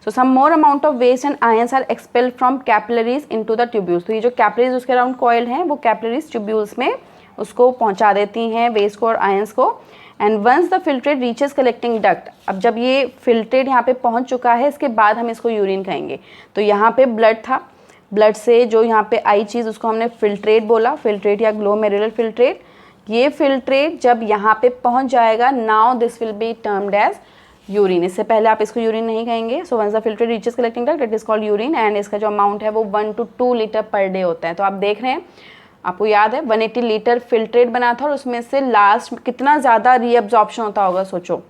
So some more amount of waste and ions are expelled from capillaries into the tubules. तो ये जो कैपिलरीज उसके अराउंड कॉइल्ड हैं, वो कैपिलरीज ट्यूब्यूल्स में उसको पहुँचा देती हैं वेस्ट को और आयंस को। And once the filtrate reaches collecting duct, अब जब ये फिल्ट्रेट यहाँ पे पहुँच चुका है, इसके बाद हम इसको यूरिन कहेंगे। तो यहाँ पे ब्लड था, ब्लड से जो यहाँ पे आई चीज़ उसको हमने फिल्ट्रेट बोला, फिल्ट्रेट या ग्लोमेरुलर फिल्ट्रेट। ये फिल्ट्रेट जब यहाँ पे पहुँच जाएगा, now this will be termed as urine. इससे पहले आप इसको यूरिन नहीं कहेंगे। So once the filtrate reaches collecting duct it is called urine, and इसका जो अमाउंट है वो 1 to 2 लीटर पर डे होता है। तो आप देख रहे हैं, आपको याद है 180 लीटर फिल्ट्रेट बना था और उसमें से लास्ट कितना ज़्यादा रीअब्जॉर्प्शन होता होगा, सोचो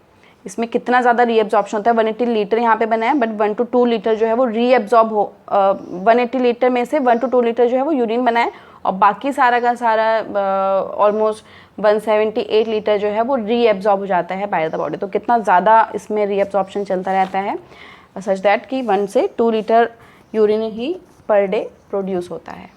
इसमें कितना ज़्यादा रीअब्जॉर्प्शन होता है। 180 लीटर यहाँ पे बना है, बट 1 to 2 लीटर जो है वो रीअब्जॉर्ब हो 180 लीटर में से 1 to 2 लीटर जो है वो यूरिन बना है, और बाकी सारा का सारा ऑलमोस्ट 178 लीटर जो है वो रीअब्जॉर्ब हो जाता है बाय द बॉडी। तो कितना ज़्यादा इसमें रीअब्जॉर्प्शन चलता रहता है, सच दैट कि 1 से 2 लीटर यूरिन ही पर डे प्रोड्यूस होता है।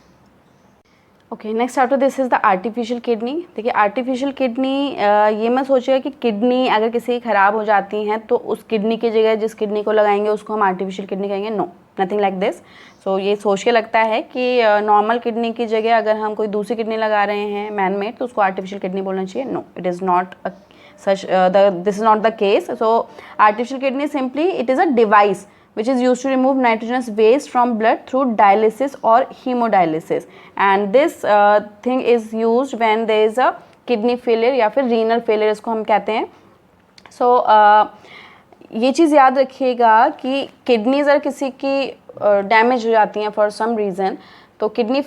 Okay, next after this is the artificial kidney. देखिए आर्टिफिशियल किडनी, ये मत सोचिएगा कि किडनी अगर किसी की ख़राब हो जाती हैं तो उस किडनी की जगह जिस किडनी को लगाएंगे उसको हम आर्टिफिशियल किडनी कहेंगे। No, nothing like this. So ये सोच के लगता है कि नॉर्मल किडनी की जगह अगर हम कोई दूसरी किडनी लगा रहे हैं मैन मेड, तो उसको आर्टिफिशियल किडनी बोलना चाहिए। No, it is not this is not the case. So artificial kidney simply it is a device which is used to remove nitrogenous waste from blood through dialysis or hemodialysis, and this thing is used when there is a kidney failure या फिर renal failure इसको हम कहते हैं। So ये चीज़ याद रखिएगा कि किडनीज अगर किसी की डैमेज हो जाती हैं फॉर सम रीज़न, तो किडनी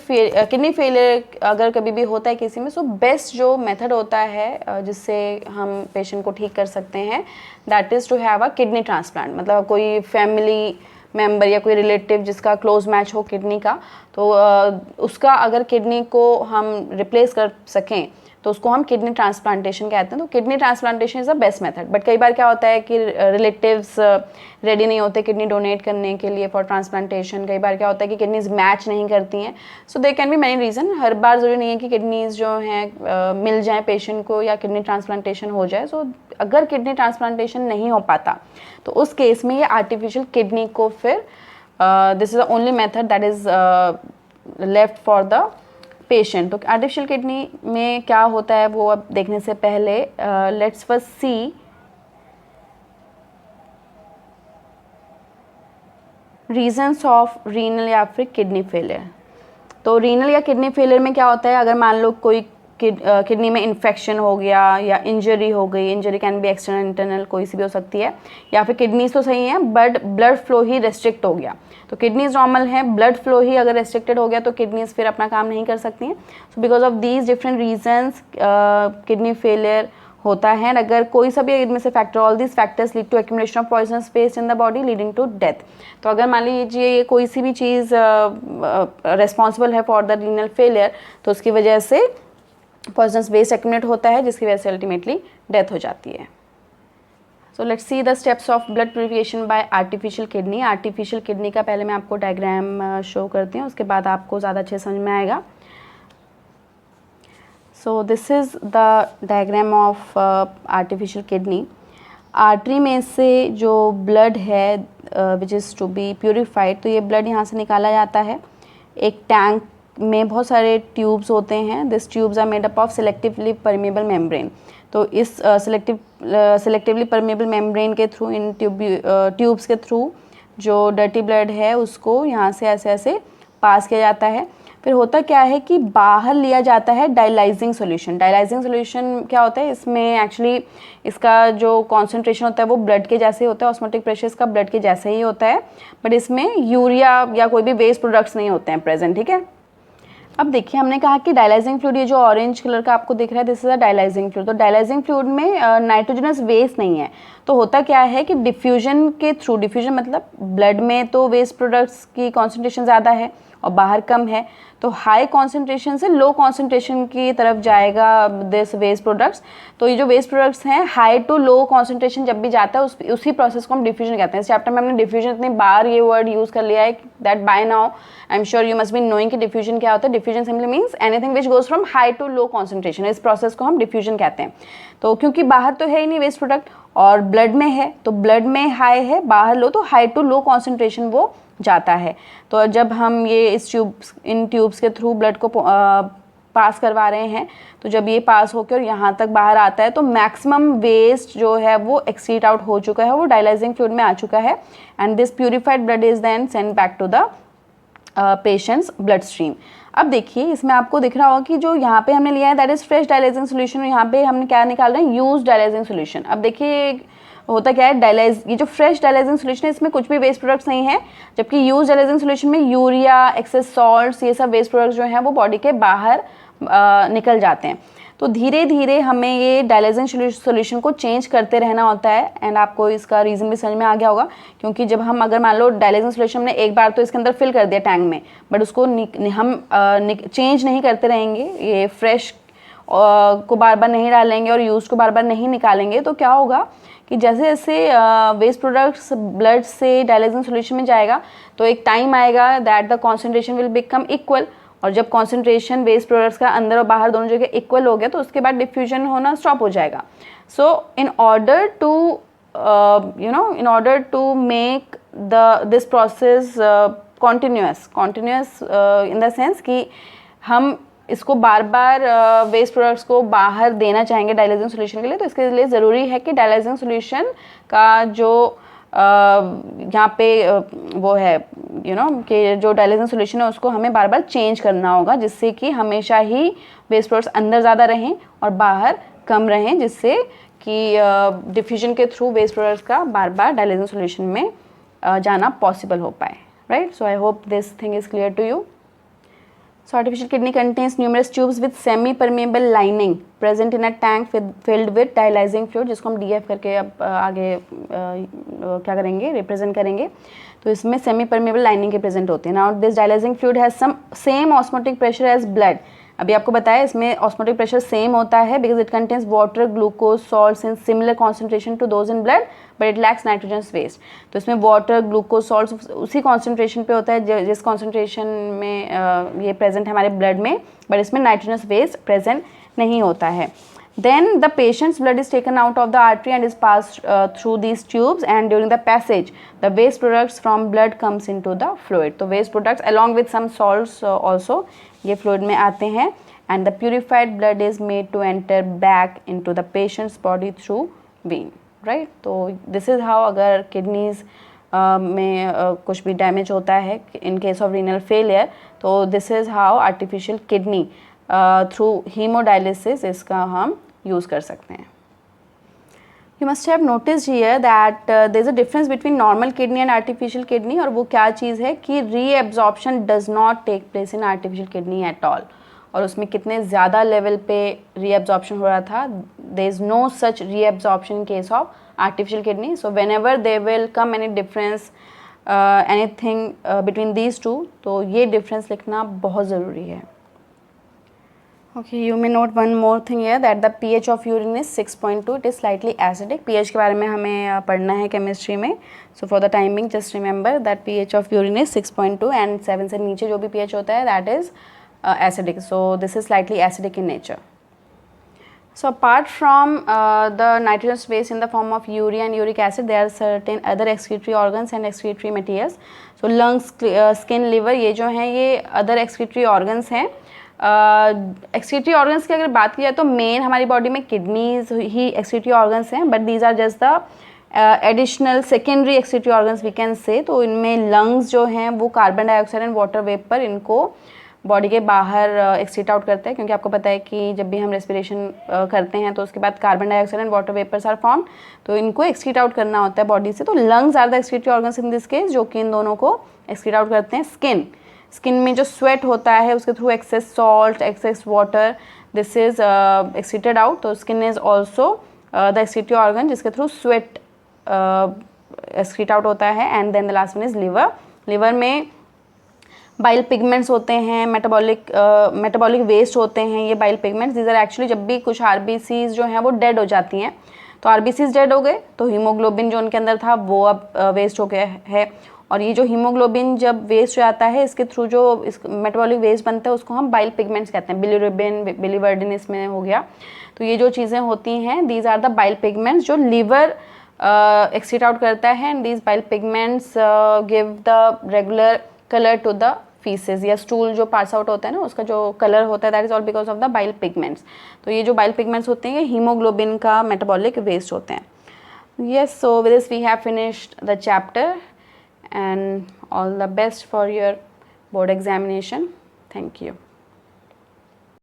फेलियर अगर कभी भी होता है किसी में, सो बेस्ट जो मेथड होता है जिससे हम पेशेंट को ठीक कर सकते हैं, that is to have a kidney transplant. मतलब कोई फैमिली मेम्बर या कोई रिलेटिव जिसका क्लोज मैच हो किडनी का, तो उसका अगर किडनी को हम रिप्लेस कर सकें तो उसको हम किडनी ट्रांसप्लांटेशन कहते हैं। तो kidney transplantation is the best method. But कई बार क्या होता है कि रिलेटिव्स रेडी नहीं होते किडनी डोनेट करने के लिए फॉर ट्रांसप्लांटेशन। कई बार क्या होता है कि किडनीज मैच नहीं करती हैं। So they can be many reason. हर बार ज़रूरी नहीं है कि किडनीज जो हैं मिल जाएँ पेशेंट को या किडनी ट्रांसप्लांटेशन हो जाए। सो अगर किडनी ट्रांसप्लांटेशन नहीं हो पाता तो उस केस में ये आर्टिफिशियल किडनी को फिर this is the only method that is left for the patient. तो आर्टिफिशियल किडनी में क्या होता है वो अब देखने से पहले let's first see reasons of renal या फिर किडनी फेलियर। तो रीनल या किडनी फेलियर में क्या होता है, अगर मान लो कोई किडनी में इन्फेक्शन हो गया या इंजरी हो गई, injury can be external internal कोई सी भी हो सकती है, या फिर किडनीज तो सही है but blood flow he restrict हो गया। तो किडनीज नॉर्मल है, ब्लड फ्लो ही अगर रेस्ट्रिक्टेड हो गया तो किडनीज फिर अपना काम नहीं कर सकती हैं। So because of these different reasons kidney failure होता है। अगर कोई सा भी इनमें से factor, all these factors lead to accumulation of poisonous waste in the body leading to death. तो अगर मान लीजिए ये कोई सी भी चीज़ रिस्पॉन्सिबल है फॉर द रीनल फेलियर, तो उसकी वजह से पॉइजनस वेस्ट एक्यूमुलेट होता है जिसकी वजह से अल्टीमेटली डेथ हो जाती है। So let's see the steps of blood purification bye artificial kidney. Artificial kidney का पहले मैं आपको डायग्राम शो करती हूँ, उसके बाद आपको ज़्यादा अच्छे समझ में आएगा। So this is the diagram of artificial kidney. Artery में से जो ब्लड है which is to be purified, तो ये ब्लड यहाँ से निकाला जाता है। एक टैंक में बहुत सारे ट्यूब्स होते हैं। This tubes are made up of selectively permeable membrane. तो इस सिलेक्टिवली परमेबल मेम्ब्रेन के थ्रू, इन ट्यूब्स के थ्रू जो डर्टी ब्लड है उसको यहाँ से ऐसे ऐसे पास किया जाता है। फिर होता क्या है कि बाहर लिया जाता है डायलाइजिंग सॉल्यूशन। डायलाइजिंग सॉल्यूशन क्या होता है, इसमें एक्चुअली इसका जो कॉन्सेंट्रेशन होता है वो ब्लड के जैसे ही होता है, ऑस्मोटिक प्रेशर इसका ब्लड के जैसे ही होता है, बट इसमें यूरिया या कोई भी वेस्ट प्रोडक्ट्स नहीं होते हैं प्रेजेंट। ठीक है, अब देखिए हमने कहा कि डायलाइजिंग फ्लूइड, ये जो ऑरेंज कलर का आपको दिख रहा है this is a dialysing fluid. तो डायलाइजिंग फ्लूइड में नाइट्रोजनस वेस्ट नहीं है। तो होता क्या है कि डिफ्यूजन के थ्रू, डिफ्यूजन मतलब ब्लड में तो वेस्ट प्रोडक्ट्स की कॉन्सेंट्रेशन ज़्यादा है और बाहर कम है, तो हाई कॉन्सेंट्रेशन से लो कॉन्सेंट्रेशन की तरफ जाएगा दिस वेस्ट प्रोडक्ट्स। तो ये जो वेस्ट प्रोडक्ट्स हैं हाई टू लो कॉन्सेंट्रेशन जब भी जाता है उसी प्रोसेस को हम डिफ्यूजन कहते हैं। इस चैप्टर में हमने डिफ्यूजन इतनी बार ये वर्ड यूज़ कर लिया है that by now I am sure you must be knowing कि डिफ्यूजन क्या होता है। Diffusion simply means anything which goes from high to low concentration, इस प्रोसेस को हम डिफ्यूजन कहते हैं। तो क्योंकि बाहर तो है ही नहीं वेस्ट प्रोडक्ट और ब्लड में है, तो ब्लड में हाई है, बाहर लो, तो हाई टू लो कॉन्सेंट्रेशन वो जाता है। तो जब हम ये इन ट्यूब्स के थ्रू ब्लड को पास करवा रहे हैं, तो जब ये पास होकर और यहाँ तक बाहर आता है तो मैक्सिमम वेस्ट जो है वो एक्सीट आउट हो चुका है, वो डायलाइजिंग फ्लूइड में आ चुका है, and this purified blood is then send back to the patient's blood stream. अब देखिए इसमें आपको दिख रहा होगा कि जो यहाँ पे हमने लिया है that is fresh dialysing solution, और यहाँ पे हमने क्या निकाल रहे हैं, यूज डायलाइजिंग सोल्यूशन। अब देखिए होता क्या है, ये जो फ्रेश डायलाइजिंग सोल्यूशन है इसमें कुछ भी वेस्ट प्रोडक्ट्स नहीं है, जबकि यूज डायलाइजिंग सोल्यूशन में यूरिया, एक्सेस सॉल्ट्स, ये सब वेस्ट प्रोडक्ट्स जो हैं वो बॉडी के बाहर निकल जाते हैं। तो धीरे धीरे हमें ये डायलाइजिंग सोल्यूशन को चेंज करते रहना होता है, एंड आपको इसका रीज़न भी समझ में आ गया होगा, क्योंकि जब हम अगर मान लो डायलाइजिंग सोल्यूशन हमने एक बार तो इसके अंदर फिल कर दिया टैंक में, बट उसको हम चेंज नहीं करते रहेंगे, ये फ्रेश को बार बार नहीं डालेंगे और यूज को बार बार नहीं निकालेंगे, तो क्या होगा कि जैसे जैसे वेस्ट प्रोडक्ट्स ब्लड से डायलाइजिंग सोल्यूशन में जाएगा तो एक टाइम आएगा that the concentration will become equal, और जब कॉन्सेंट्रेशन वेस्ट प्रोडक्ट्स का अंदर और बाहर दोनों जगह इक्वल हो गया तो उसके बाद डिफ्यूजन होना स्टॉप हो जाएगा। So in order to make this process continuous in the sense कि हम इसको बार बार वेस्ट प्रोडक्ट्स को बाहर देना चाहेंगे डायलाइजिंग सोल्यूशन के लिए, तो इसके लिए ज़रूरी है कि डायलाइजिंग सोल्यूशन का जो यहाँ पे वो है कि जो डायलाइजिंग सोल्यूशन है उसको हमें बार बार चेंज करना होगा, जिससे कि हमेशा ही वेस्ट प्रोडक्ट्स अंदर ज़्यादा रहें और बाहर कम रहें, जिससे कि डिफ्यूजन के थ्रू वेस्ट प्रोडक्ट्स का बार बार डायलाइजिंग सोल्यूशन में जाना पॉसिबल हो पाए, right. So I hope this thing is clear to you. So artificial kidney contains numerous tubes with semi-permeable lining present in a tank filled with dialysing fluid, जिसको हम DF करके अब आगे क्या करेंगे, रिप्रेजेंट करेंगे। तो इसमें सेमी परमेबल लाइनिंग के प्रेजेंट होते हैं। Now this dialysing fluid has some same osmotic pressure as blood. अभी आपको बताया इसमें ऑस्मोटिक प्रेशर सेम होता है because it contains water, glucose, salts in similar concentration to those in blood but it lacks nitrogen waste. तो इसमें वाटर, ग्लूकोज, सॉल्ट्स उसी कॉन्सेंट्रेशन पे होता है जिस कॉन्सेंट्रेशन में ये प्रेजेंट है हमारे ब्लड में, बट इसमें नाइट्रोजन वेस्ट प्रेजेंट नहीं होता है। Then the patient's blood is taken out of the artery and is passed through these tubes, and during the passage the waste products from blood comes into the fluid. तो waste products along with some salts also ये fluid में आते हैं, and the purified blood is made to enter back into the patient's body through vein, right? तो this is how अगर kidneys में कुछ भी डैमेज होता है in case of renal failure, तो this is how artificial kidney through hemodialysis इसका हम यूज़ कर सकते हैं। You must have noticed here that there is a difference between normal kidney and artificial kidney, और वो क्या चीज़ है कि reabsorption does not take place in artificial kidney at all। और उसमें कितने ज़्यादा लेवल पे reabsorption हो रहा था, there is no such reabsorption in case of artificial kidney। So whenever there will come any difference anything between these two, तो ये difference लिखना बहुत ज़रूरी है। Okay, you may note one more thing here that the pH of urine is 6.2. It is slightly acidic. pH के बारे में हमें पढ़ना है केमिस्ट्री में. So for the time being, just remember that pH of urine is 6.2 and 7 से नीचे जो भी pH होता है that is acidic. So this is slightly acidic in nature. So apart from the nitrogenous waste in the form of urea and uric acid, there are certain other excretory organs and excretory materials. So lungs, skin, liver ये जो हैं ये other excretory organs हैं. एक्सक्रीटरी ऑर्गन्स की अगर बात की जाए तो मेन हमारी बॉडी में किडनीज ही एक्सक्रीटरी ऑर्गन्स हैं, but these are just the additional secondary excretory organs we can say. तो इनमें लंग्स जो हैं वो carbon dioxide and water vapour इनको बॉडी के बाहर एक्सक्रीट आउट करते हैं, क्योंकि आपको पता है कि जब भी हम रेस्पिरेशन करते हैं तो उसके बाद carbon dioxide and water vapours are form, तो इनको एक्सक्रीट आउट करना होता है बॉडी से। तो lungs are the excretory organs in this case जो कि इन दोनों को एक्सक्रीट आउट करते हैं। स्किन में जो स्वेट होता है उसके through excess salt, excess water, this is excreted out. तो skin is also the excretory organ जिसके थ्रू स्वेट एक्सक्रीट आउट होता है। And then the last one is liver. Liver में बाइल पिगमेंट्स होते हैं, मेटाबॉलिक वेस्ट होते हैं ये bile pigments. These are actually जब भी कुछ आरबीसीज जो हैं वो डेड हो जाती हैं, तो आरबीसीज डेड हो गए तो हीमोग्लोबिन जो उनके अंदर था वो अब वेस्ट हो गया है। और ये जो हीमोग्लोबिन जब वेस्ट हो जाता है, इसके थ्रू जो इस मेटाबॉलिक वेस्ट बनता है उसको हम बाइल पिगमेंट्स कहते हैं। बिलिरुबिन, बिलिवर्डिन इसमें हो गया। तो ये जो चीज़ें होती हैं, these are the bile pigments जो लीवर एक्सक्रीट आउट करता है, and these bile pigments give the regular colour to the faeces या स्टूल जो पास आउट होता है ना, उसका जो कलर होता है, that is all because of the bile pigments. तो ये जो बाइल पिगमेंट्स होते हैं ये हीमोग्लोबिन का मेटाबॉलिक वेस्ट होते हैं। Yes, so with this we have finished the chapter, and all the best for your board examination. Thank you.